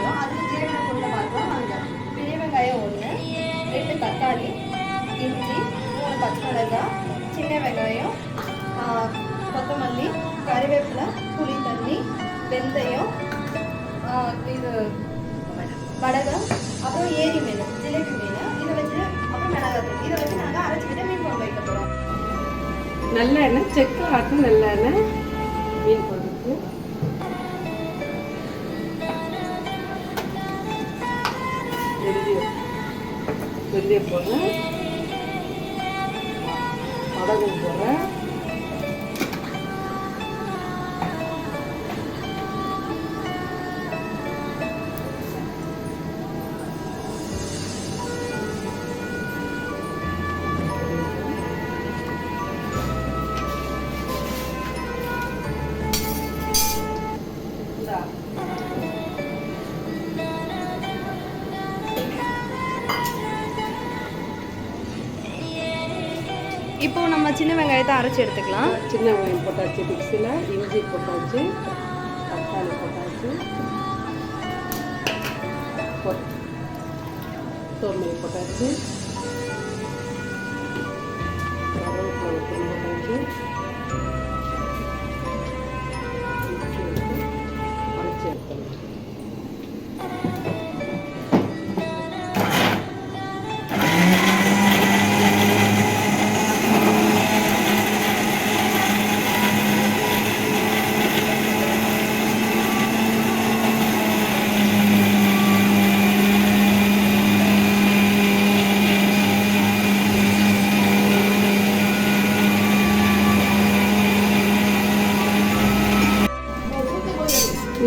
வச்சுக்கிறோம். அதுக்கு தேவையான பொருளை பார்க்கலாம் வாங்க. பெரிய வெங்காயம் 1, 2 தக்காளி, இஞ்சி, 3 பச்சை மிளகாய், சின்ன வெங்காயம், கொத்தமல்லி, கறிவேப்பிலை, புளி தண்ணி, வெந்தயம், இது வடகம், அப்புறம் ஏரி மீன், ஜிலேபி மீன், இதை வச்சு அப்புறம் மிளகாத்தூள், இதை வச்சு நாங்கள் அரைச்சிக்கிட்டு மீன் குழம்பு வைக்க போகிறோம். நல்லெண்ணெய், செக்கு ஆட்டும் நல்லெண்ணெய் மீன் குழம்புக்கு. வெந்தயம் போடுறேன், வடகம் போடுறேன், இப்போ நம்ம சின்ன வெங்காயத்தை அரைச்சி எடுத்துக்கலாம். சின்ன வெங்காயம் போட்டாச்சு, மிக்ஸியில் இஞ்சி போட்டாச்சு, தக்காளி போட்டாச்சு, கொத்தமல்லி போட்டாச்சு, கருவேப்பிலை போட்டாச்சு, அரைச்சி எடுத்துக்கலாம்.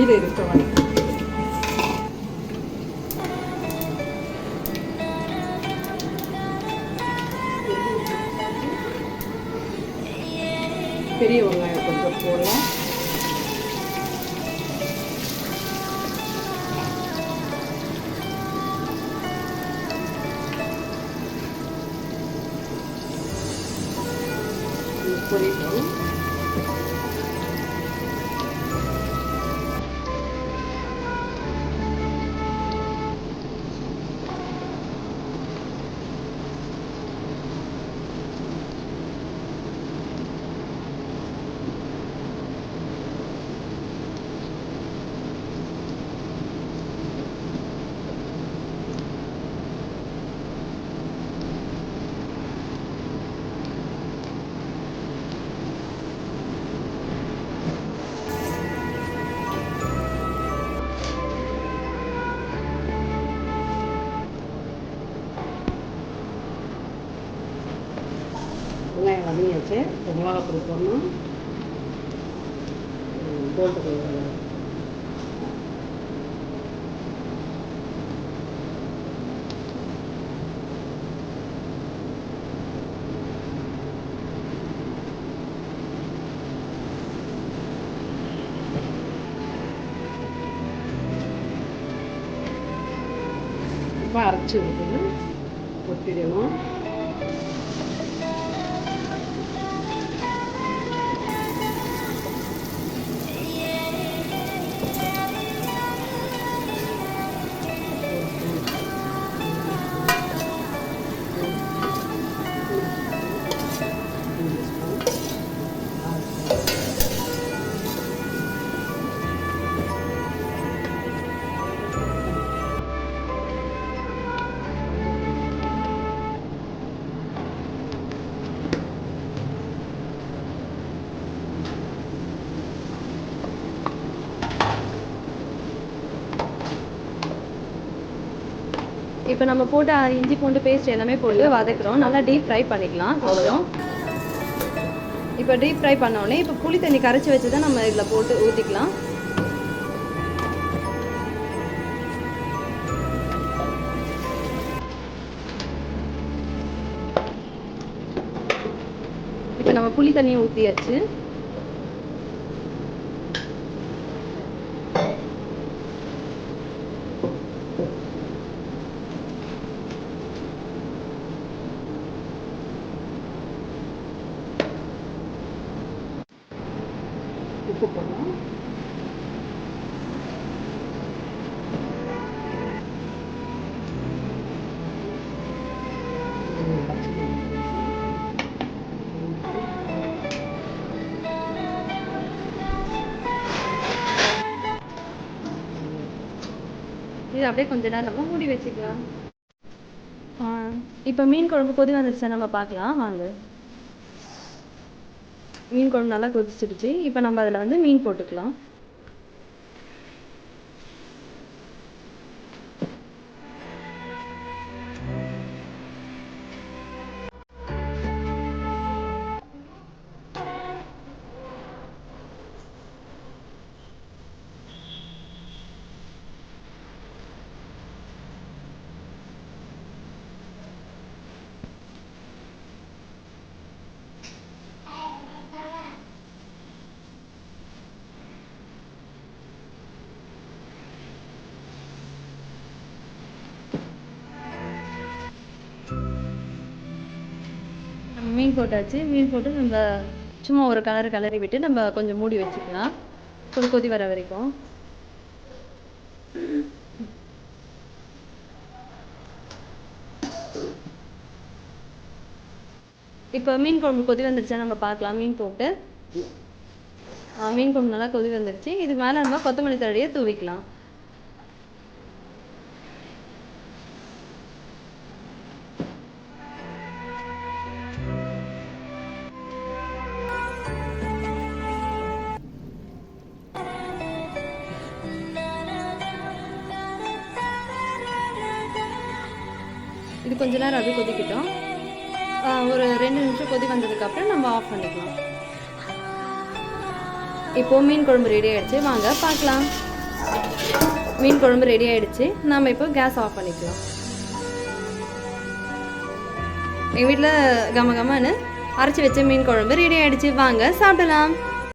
இது இருக்கவாங்க பெரிய வெங்காயம் கொஞ்சம் போடலாம். பொரிக்கும். வெங்காயம் வதங்கியாச்சு. மிளகாத்தூள் போடணும். கோல்டு கலர் இப்போ அரைச்சி இருக்குது கொட்டிடணும். இப்போ நம்ம போட்டு இஞ்சி பூண்டு பேஸ்ட் எல்லாமே போட்டு வதக்குறோம். நல்லா டீப் ஃப்ரை பண்ணிக்கலாம் கொஞ்சம். இப்போ டீப் ஃப்ரை பண்ணோடனே இப்போ புளி தண்ணி கரைச்சி வச்சு தான் நம்ம இதில் போட்டு ஊற்றிக்கலாம். இப்போ நம்ம புளி தண்ணியை ஊற்றியாச்சு. உப்பு போடணும். இது அப்படியே கொஞ்ச நேரம் நம்ம மூடி வச்சுக்கலாம். இப்போ மீன் குழம்பு கொதி வந்துருச்சு, நம்ம பார்க்கலாம் வாங்க. மீன் குழம்பு நல்லா கொதிச்சிடுச்சு. இப்போ நம்ம அதில் வந்து மீன் போட்டுக்கலாம். மீன் போட்டாச்சு. மீன் போட்டு நம்ம சும்மா ஒரு கிளறி விட்டு நம்ம கொஞ்சம் மூடி வச்சுக்கலாம், கொஞ்சம் கொதி வர வரைக்கும். இப்போ மீன் குழம்பு கொதி வந்துருச்சா நம்ம பார்க்கலாம். மீன் போட்டு மீன் குழம்பு நல்லா கொதி வந்துருச்சு. இது மேலே நம்ம கொத்தமல்லி தழையை தூவிக்கலாம். இது கொஞ்ச நேரம் அப்படியே கொதிக்கிட்டோம். ஒரு 2 நிமிஷம் கொதி வந்ததுக்கப்புறம் நம்ம ஆஃப் பண்ணிக்கலாம். இப்போது மீன் குழம்பு ரெடி ஆகிடுச்சு, வாங்க பார்க்கலாம். மீன் குழம்பு ரெடி ஆகிடுச்சு. நம்ம இப்போ கேஸ் ஆஃப் பண்ணிக்கலாம். எங்கள் வீட்டில் கமன்னு அரைச்சி வச்ச மீன் குழம்பு ரெடி ஆகிடுச்சு, வாங்க சாப்பிடலாம்.